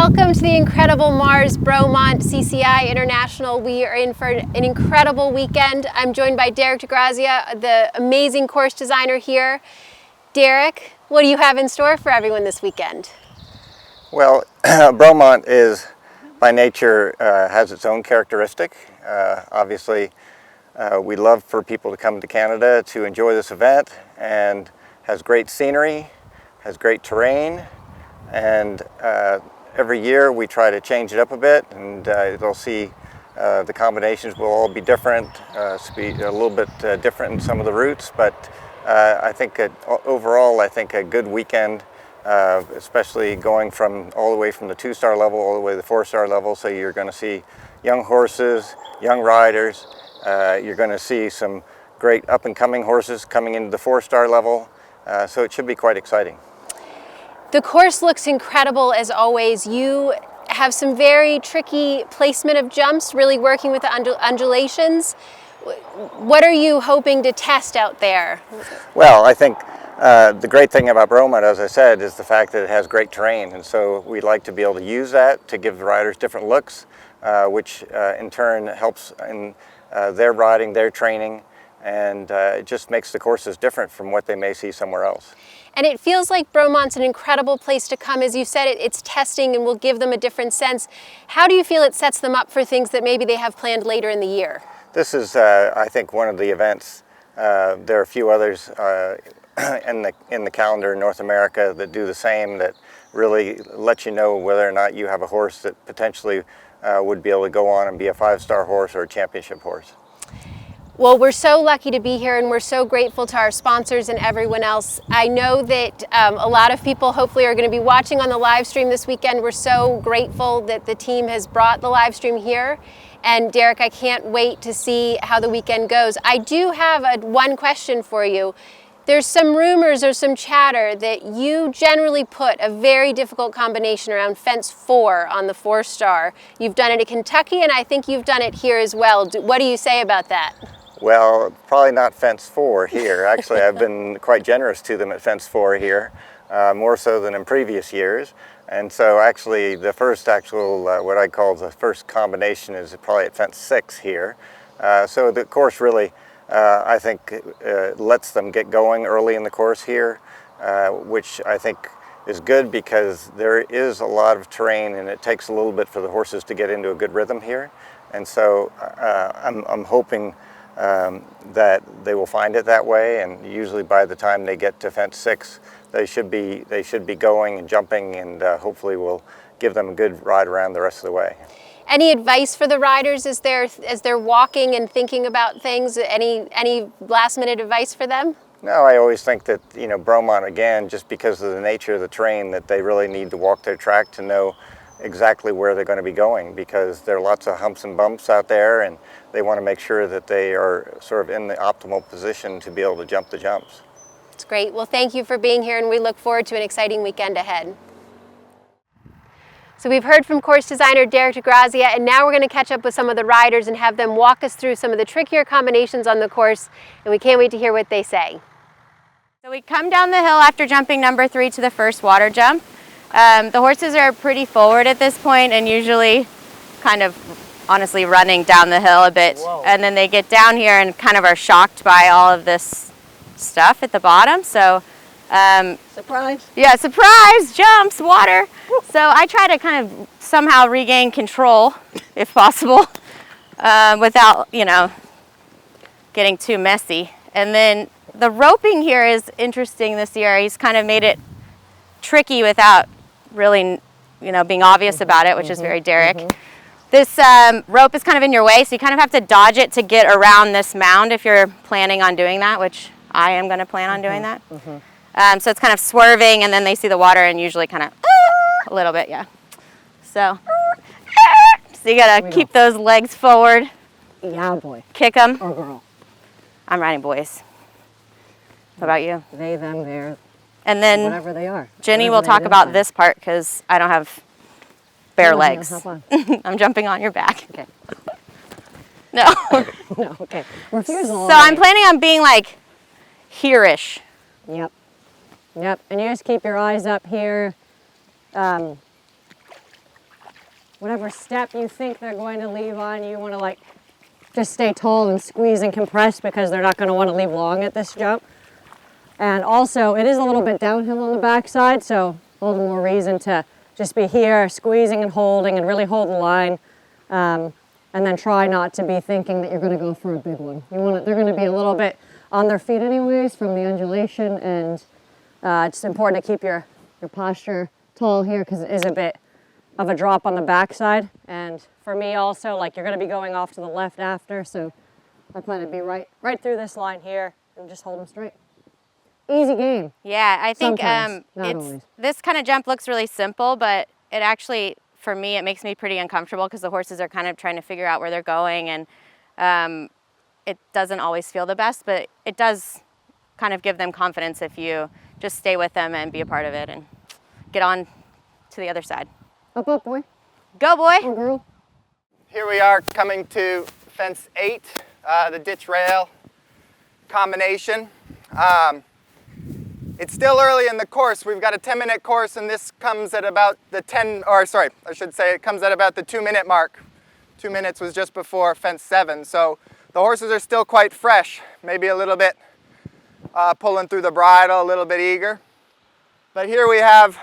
Welcome to the incredible MARS Bromont CCI International. We are in for an incredible weekend. I'm joined by Grazia, the amazing course designer here. Derek, what do you have in store for everyone this weekend? Well, Bromont is, by nature, has its own characteristic. Obviously, we love for people to come to Canada to enjoy this event, and has great scenery, has great terrain, and every year we try to change it up a bit, and you'll see the combinations will all be different, be a little bit different in some of the routes, but I think overall I think a good weekend, especially going from all the way from the 2-star level all the way to the 4-star level. So you're going to see young horses, young riders, you're going to see some great up-and-coming horses coming into the 4-star level, so it should be quite exciting. The course looks incredible as always. You have some very tricky placement of jumps, really working with the undulations. What are you hoping to test out there? Well, I think the great thing about Bromont, as I said, is the fact that it has great terrain, and so we'd like to be able to use that to give the riders different looks, which in turn helps in their riding, their training, and it just makes the courses different from what they may see somewhere else. And it feels like Bromont's an incredible place to come. As you said, it's testing and will give them a different sense. How do you feel it sets them up for things that maybe they have planned later in the year? This is, I think, one of the events. There are a few others in the calendar in North America that do the same, that really let you know whether or not you have a horse that potentially would be able to go on and be a 5-star horse or a championship horse. Well, we're so lucky to be here, and we're so grateful to our sponsors and everyone else. I know that a lot of people hopefully are going to be watching on the live stream this weekend. We're so grateful that the team has brought the live stream here. And Derek, I can't wait to see how the weekend goes. I do have one question for you. There's some rumors or some chatter that you generally put a very difficult combination around fence 4 on the 4-star. You've done it in Kentucky, and I think you've done it here as well. What do you say about that? Well, probably not fence 4 here. Actually, I've been quite generous to them at fence 4 here, more so than in previous years. And so actually the first what I call the first combination is probably at fence 6 here. So the course really, I think, lets them get going early in the course here, which I think is good because there is a lot of terrain and it takes a little bit for the horses to get into a good rhythm here. And so I'm hoping that they will find it that way, and usually by the time they get to fence 6, they should be going and jumping, and hopefully we'll give them a good ride around the rest of the way. Any advice for the riders as they're walking and thinking about things? Any last-minute advice for them? No, I always think that, you know, Bromont, again, just because of the nature of the terrain, that they really need to walk their track to know exactly where they're going to be going, because there are lots of humps and bumps out there, and they want to make sure that they are sort of in the optimal position to be able to jump the jumps. It's great. Well, thank you for being here, and we look forward to an exciting weekend ahead. So we've heard from course designer Grazia, and now we're going to catch up with some of the riders and have them walk us through some of the trickier combinations on the course, and we can't wait to hear what they say. So we come down the hill after jumping number 3 to the first water jump. The horses are pretty forward at this point and usually kind of honestly running down the hill a bit. Whoa. And then they get down here and kind of are shocked by all of this stuff at the bottom. So surprise. Yeah, surprise, jumps, water. Woo. So I try to kind of somehow regain control if possible without, you know, getting too messy. And then the roping here is interesting this year. He's kind of made it tricky without really, you know, being obvious about it, which is very Derek. This rope is kind of in your way, so you kind of have to dodge it to get around this mound if you're planning on doing that, which I am going to plan on doing that. So it's kind of swerving, and then they see the water and usually kind of a little bit, yeah. So you got to keep those legs forward. Yeah, boy. Kick them. Or girl. I'm riding boys. What about you? They, them, theirs. And then whatever they are. Jenny will talk about this part because I don't have bare legs. I'm jumping on your back. Okay. No. No, okay. Refuse so I'm planning on being like here-ish. Yep. Yep. And you just keep your eyes up here. whatever step you think they're going to leave on, you want to like just stay tall and squeeze and compress because they're not going to want to leave long at this jump. And also, it is a little bit downhill on the backside, so a little more reason to just be here, squeezing and holding, and really hold the line. And then try not to be thinking that you're going to go for a big one. They're going to be a little bit on their feet anyways from the undulation, and it's important to keep your posture tall here because it is a bit of a drop on the backside. And for me also, like, you're going to be going off to the left after, so I plan to be right through this line here and just hold them straight. Easy game. Yeah, I think always. This kind of jump looks really simple, but it actually, for me, it makes me pretty uncomfortable because the horses are kind of trying to figure out where they're going, and it doesn't always feel the best, but it does kind of give them confidence if you just stay with them and be a part of it and get on to the other side. Up, boy. Go, boy. Or girl. Here we are coming to fence 8, the ditch rail combination. It's still early in the course. We've got a 10-minute course, and this comes at about the it comes at about the 2-minute mark. 2 minutes was just before fence 7, so the horses are still quite fresh, maybe a little bit pulling through the bridle, a little bit eager. But here we have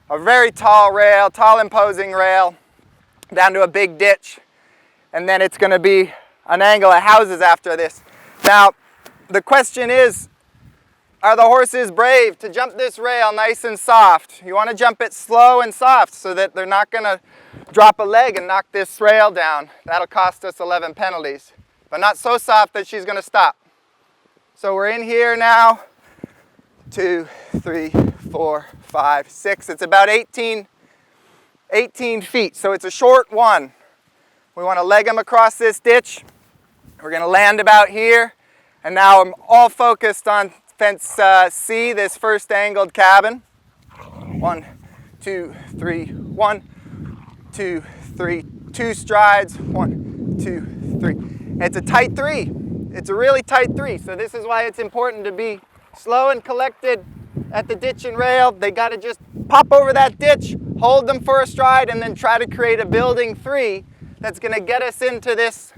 a very tall rail, tall imposing rail, down to a big ditch, and then it's going to be an angle of houses after this. Now, the question is, are the horses brave to jump this rail nice and soft? You want to jump it slow and soft so that they're not going to drop a leg and knock this rail down. That'll cost us 11 penalties, but not so soft that she's going to stop. So we're in here now. 2, 3, 4, 5, 6. It's about 18 feet, so it's a short one. We want to leg them across this ditch. We're going to land about here, and now I'm all focused on fence C, this first angled cabin. 1, 2, 3, 1, 2, 3, 2 strides, 1, 2, 3. It's a tight 3. It's a really tight 3, so this is why it's important to be slow and collected at the ditch and rail. They got to just pop over that ditch, hold them for a stride, and then try to create a building 3 that's going to get us into this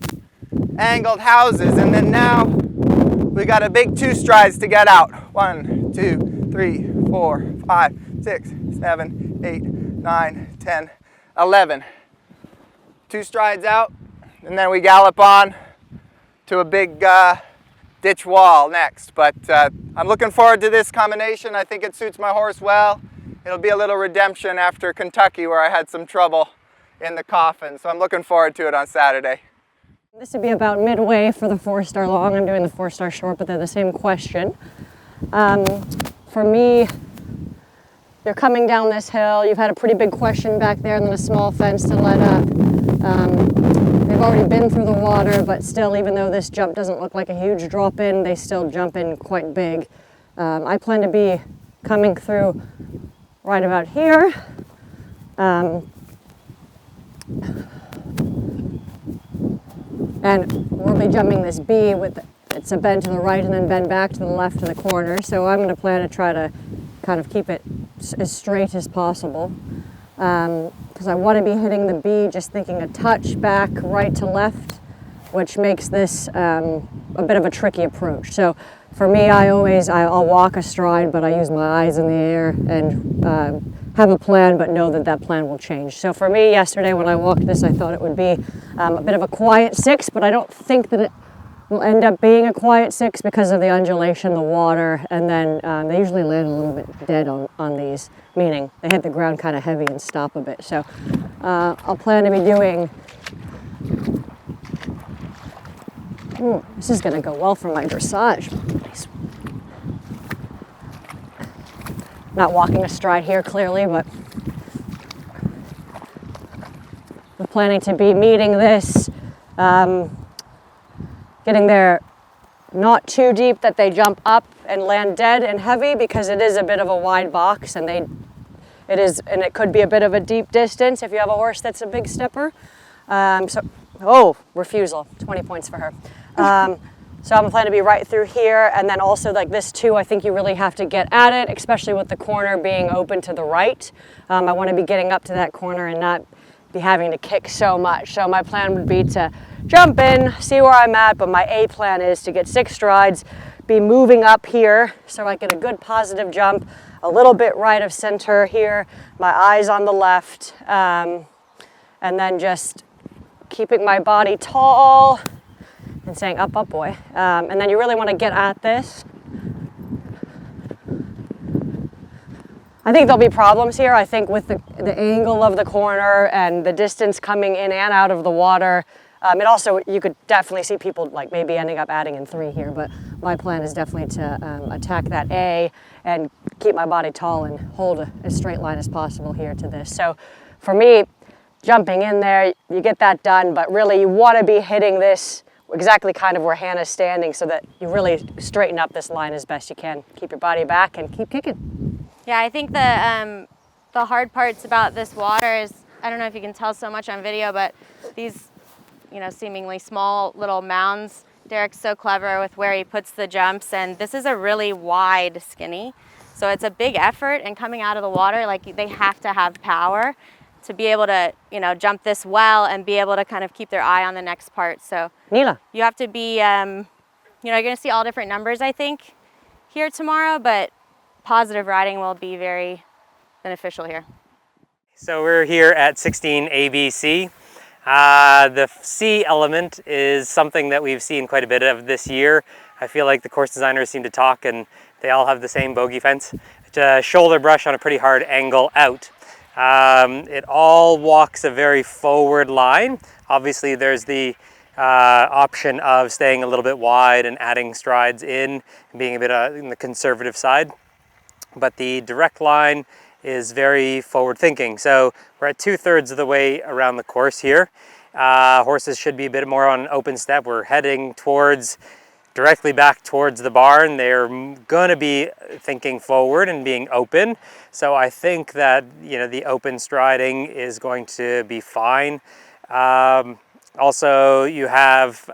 angled houses. And then now we got a big 2 strides to get out. 1, 2, 3, 4, 5, 6, 7, 8, 9, 10, 11. 2 strides out, and then we gallop on to a big ditch wall next. But I'm looking forward to this combination. I think it suits my horse well. It'll be a little redemption after Kentucky, where I had some trouble in the coffin. So I'm looking forward to it on Saturday. This would be about midway for the 4-star long. I'm doing the 4-star short, but they're the same question. For me, you're coming down this hill. You've had a pretty big question back there and then a small fence to let up. They've already been through the water, but still, even though this jump doesn't look like a huge drop in, they still jump in quite big. I plan to be coming through right about here. And we'll be jumping this B with, it's a bend to the right and then bend back to the left to the corner. So I'm going to plan to try to kind of keep it as straight as possible. Because I want to be hitting the B, just thinking a touch back right to left, which makes this a bit of a tricky approach. So for me, I'll walk a stride, but I use my eyes in the air and have a plan, but know that that plan will change. So for me, yesterday when I walked this, I thought it would be a bit of a quiet 6, but I don't think that it will end up being a quiet 6 because of the undulation, the water, and then they usually land a little bit dead on these, meaning they hit the ground kind of heavy and stop a bit. So I'll plan to be doing, this is going to go well for my dressage. Not walking astride here clearly, but we're planning to be meeting this, getting there not too deep that they jump up and land dead and heavy, because it is a bit of a wide box and it could be a bit of a deep distance if you have a horse that's a big stepper. Refusal, 20 points for her. So I'm planning to be right through here, and then also like this too, I think you really have to get at it, especially with the corner being open to the right. I want to be getting up to that corner and not be having to kick so much. So my plan would be to jump in, see where I'm at, but my A plan is to get 6 strides, be moving up here so I get a good positive jump, a little bit right of center here, my eyes on the left, and then just keeping my body tall and saying up, up, boy. And then you really want to get at this. I think there'll be problems here. I think with the angle of the corner and the distance coming in and out of the water, it also, you could definitely see people like maybe ending up adding in 3 here, but my plan is definitely to attack that A and keep my body tall and hold as straight line as possible here to this. So for me, jumping in there, you get that done, but really you want to be hitting this exactly kind of where Hannah's standing so that you really straighten up this line as best you can. Keep your body back and keep kicking. Yeah, I think the hard parts about this water is, I don't know if you can tell so much on video, but these, you know, seemingly small little mounds, Derek's so clever with where he puts the jumps, and this is a really wide skinny. So it's a big effort, and coming out of the water, like they have to have power to be able to, you know, jump this well and be able to kind of keep their eye on the next part. So Neela. you have to be, you know, you're gonna see all different numbers, I think, here tomorrow, but positive riding will be very beneficial here. So we're here at 16 ABC. The C element is something that we've seen quite a bit of this year. I feel like the course designers seem to talk and they all have the same bogey fence. It's a shoulder brush on a pretty hard angle out. It all walks a very forward line. Obviously there's the option of staying a little bit wide and adding strides in and being a bit in the conservative side. But the direct line is very forward thinking. So we're at 2/3 of the way around the course here. Horses should be a bit more on an open step. We're heading directly back towards the barn. They're gonna be thinking forward and being open. So I think that, you know, the open striding is going to be fine. Also, you have,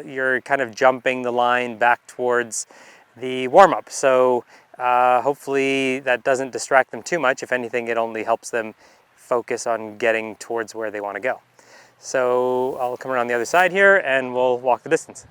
you're kind of jumping the line back towards the warm-up. So hopefully that doesn't distract them too much. If anything, it only helps them focus on getting towards where they want to go. So I'll come around the other side here and we'll walk the distance.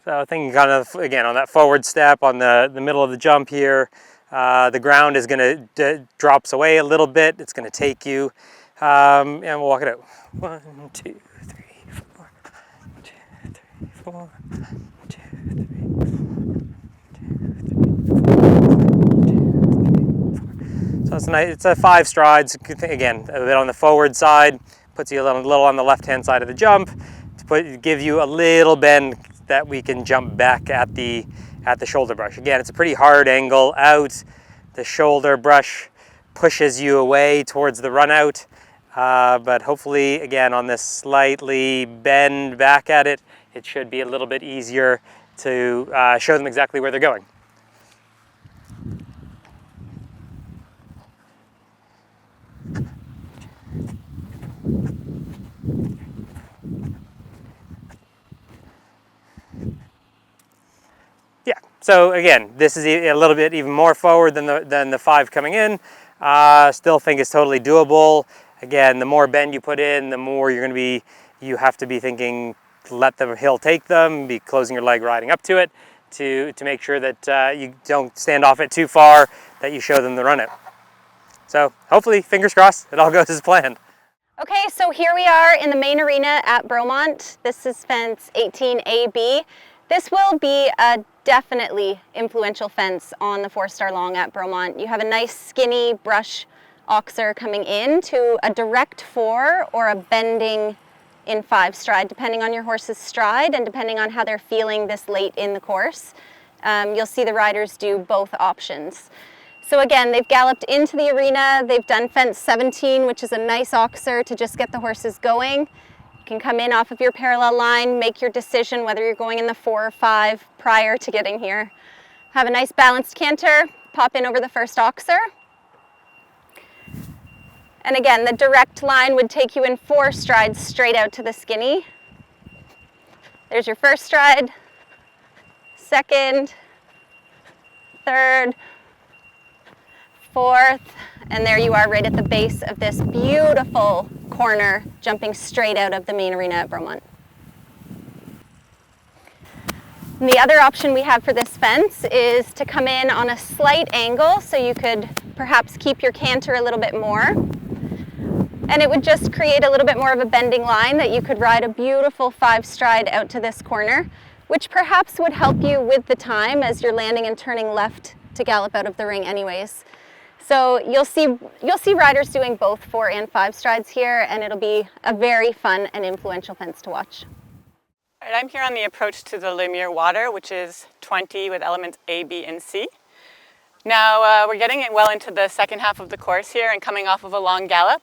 So thinking kind of, again, on that forward step on the middle of the jump here, the ground is going to drops away a little bit. It's going to take you, and we'll walk it out. 1, 2, 3, 4, 1, 2, 3, 4, 1, 2, 3, 4, 1, 2, 3, 4. So it's nice. It's a 5 strides. Again, a bit on the forward side, puts you a little on the left-hand side of the jump, to give you a little bend that we can jump back at the shoulder brush. Again, it's a pretty hard angle out. The shoulder brush pushes you away towards the run out, but hopefully, again, on this slightly bend back at it, it should be a little bit easier to show them exactly where they're going. Yeah, so again, this is a little bit even more forward than the 5 coming in. Still think it's totally doable. Again, the more bend you put in, the more you have to be thinking, let the hill take them, be closing your leg riding up to it to make sure that you don't stand off it too far, that you show them the run out. So hopefully, fingers crossed, it all goes as planned. Okay, so here we are in the main arena at Bromont. This is fence 18AB. This will be a definitely influential fence on the 4-star long at Bromont. You have a nice skinny brush oxer coming in to a direct 4 or a bending in 5 stride, depending on your horse's stride and depending on how they're feeling this late in the course. You'll see the riders do both options. So again, they've galloped into the arena. They've done fence 17, which is a nice oxer to just get the horses going. You can come in off of your parallel line, make your decision whether you're going in the 4 or 5 prior to getting here. Have a nice balanced canter, pop in over the first oxer. And again, the direct line would take you in 4 strides straight out to the skinny. There's your first stride, second, third, 4th, and there you are right at the base of this beautiful corner, jumping straight out of the main arena at Bromont. And the other option we have for this fence is to come in on a slight angle, so you could perhaps keep your canter a little bit more. And it would just create a little bit more of a bending line that you could ride a beautiful 5-stride out to this corner, which perhaps would help you with the time as you're landing and turning left to gallop out of the ring anyways. So you'll see riders doing both 4 and 5 strides here, and it'll be a very fun and influential fence to watch. All right, I'm here on the approach to the Lumier water, which is 20 with elements A, B, and C. Now we're getting it well into the second half of the course here and coming off of a long gallop.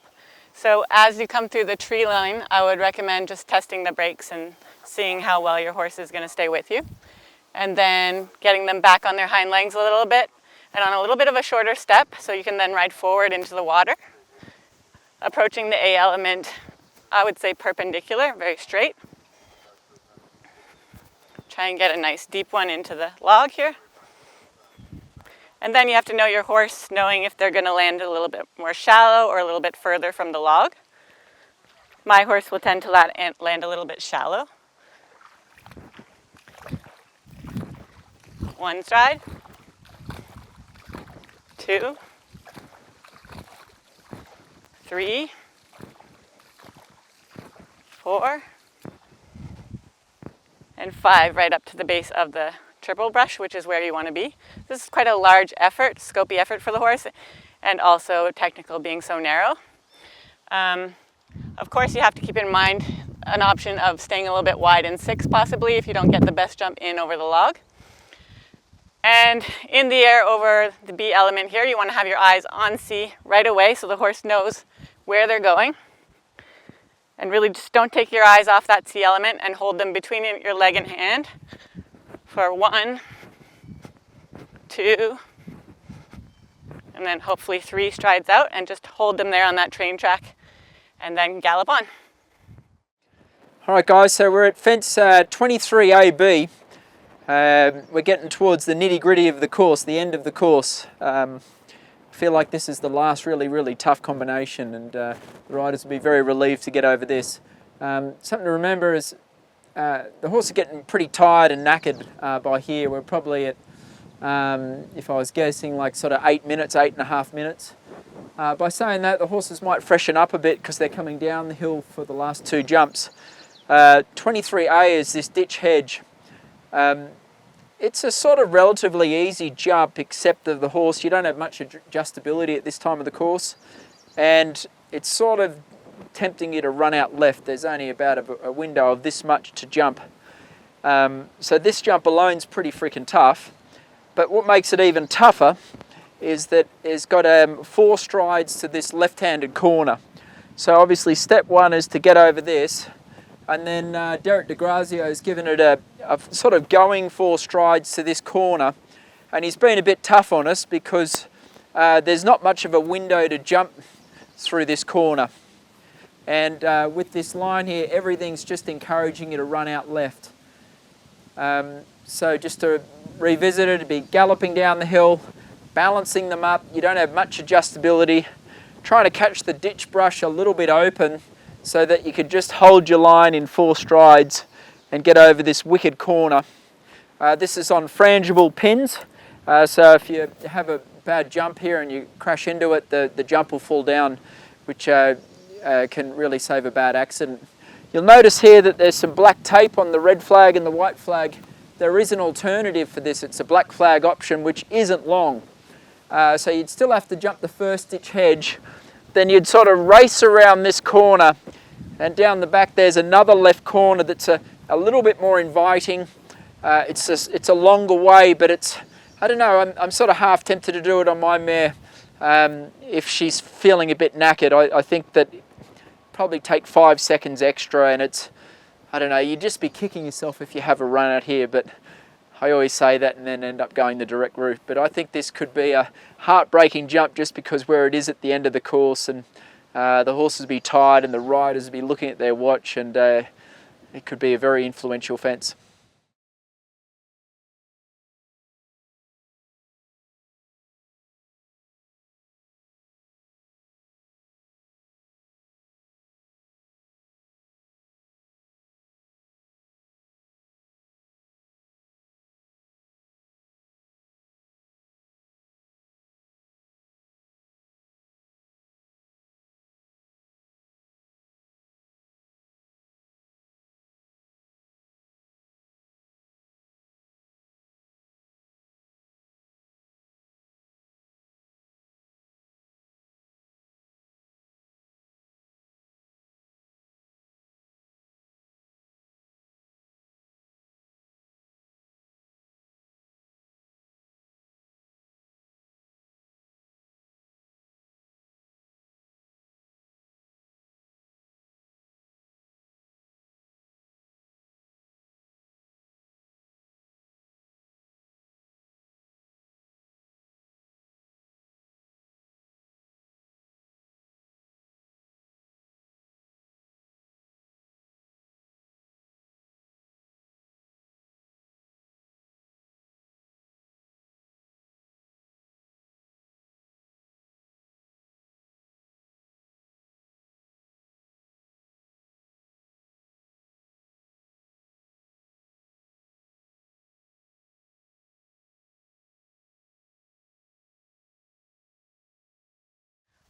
So as you come through the tree line, I would recommend just testing the brakes and seeing how well your horse is going to stay with you. And then getting them back on their hind legs a little bit and on a little bit of a shorter step so you can then ride forward into the water. Approaching the A element, I would say perpendicular, very straight. Try and get a nice deep one into the log here. And then you have to know your horse, knowing if they're going to land a little bit more shallow or a little bit further from the log. My horse will tend to land a little bit shallow. 1 stride, 2, 3, 4, and 5 right up to the base of the triple brush, which is where you want to be. This is quite a large effort, scopy effort for the horse, and also technical being so narrow. Of course, you have to keep in mind an option of staying a little bit wide in 6 possibly if you don't get the best jump in over the log. And in the air over the B element here, you want to have your eyes on C right away so the horse knows where they're going. And really just don't take your eyes off that C element and hold them between your leg and hand for 1, 2, and then hopefully 3 strides out, and just hold them there on that train track and then gallop on. All right guys, so we're at fence 23AB. We're getting towards the nitty-gritty of the course, the end of the course. I feel like this is the last really tough combination, and the riders will be very relieved to get over this. Something to remember is the horse are getting pretty tired and knackered by here. We're probably at, if I was guessing, like sort of 8 minutes, 8.5 minutes. By saying that, the horses might freshen up a bit because they're coming down the hill for the last 2 jumps. 23A is this ditch hedge. It's a sort of relatively easy jump, except that the horse, you don't have much adjustability at this time of the course, and it's sort of tempting you to run out left. There's only about a window of this much to jump. So this jump alone is pretty freaking tough, but what makes it even tougher is that it's got 4 strides to this left-handed corner. So obviously step 1 is to get over this, and then Derek de Grazia has given it a sort of going 4 strides to this corner, and he's been a bit tough on us because there's not much of a window to jump through this corner. And with this line here, everything's just encouraging you to run out left. So just to revisit it, it'd be galloping down the hill, balancing them up. You don't have much adjustability. Trying to catch the ditch brush a little bit open so that you could just hold your line in 4 strides and get over this wicked corner. This is on frangible pins, so if you have a bad jump here and you crash into it, the jump will fall down, which can really save a bad accident. You'll notice here that there's some black tape on the red flag and the white flag. There is an alternative for this. It's a black flag option, which isn't long. So you'd still have to jump the first ditch hedge, then you'd sort of race around this corner, and down the back there's another left corner that's a little bit more inviting. It's a longer way, but it's, I don't know, I'm sort of half tempted to do it on my mare if she's feeling a bit knackered. I think that probably take 5 seconds extra, and it's, I don't know, you'd just be kicking yourself if you have a run out here, but I always say that and then end up going the direct route. But I think this could be a heartbreaking jump just because where it is at the end of the course, and the horses be tired and the riders be looking at their watch, and it could be a very influential fence.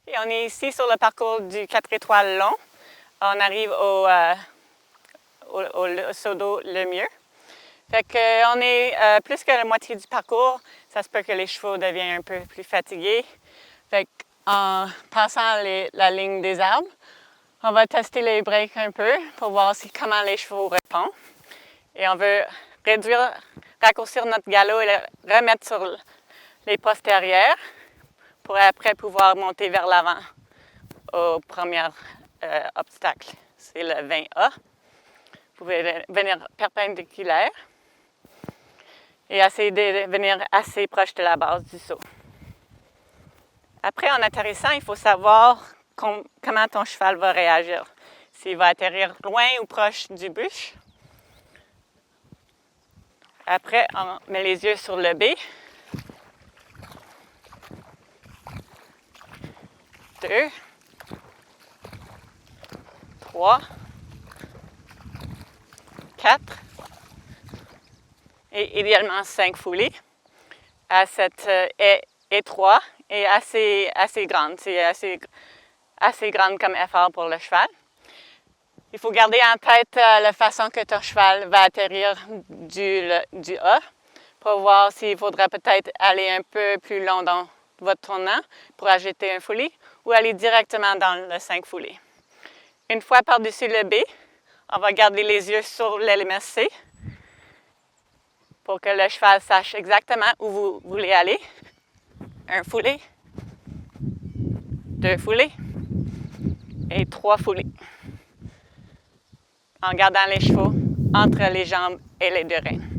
Et on est ici sur le parcours du 4 étoiles long. On arrive au seau d'eau Lumier. Fait qu'on est plus que la moitié du parcours. Ça se peut que les chevaux deviennent un peu plus fatigués. Fait qu'en passant la ligne des arbres, on va tester les breaks un peu pour voir comment les chevaux répondent. Et on veut raccourcir notre galop et le remettre sur les postérieurs pour après pouvoir monter vers l'avant au premier obstacle. C'est le 20A. Vous pouvez venir perpendiculaire et essayer de venir assez proche de la base du saut. Après, en atterrissant, il faut savoir comment ton cheval va réagir. S'il va atterrir loin ou proche du bûche. Après, on met les yeux sur le B. 2, 3, 4 et idéalement 5 foulées à cette haie étroite et assez grande. C'est assez grande comme effort pour le cheval. Il faut garder en tête la façon que ton cheval va atterrir du A pour voir s'il faudra peut-être aller un peu plus long dans votre tournant pour ajouter un foulée ou aller directement dans le 5 foulées. Une fois par-dessus le B, on va garder les yeux sur l'LMSC pour que le cheval sache exactement où vous voulez aller. Un foulée, 2 foulées et 3 foulées. En gardant les chevaux entre les jambes et les deux reins.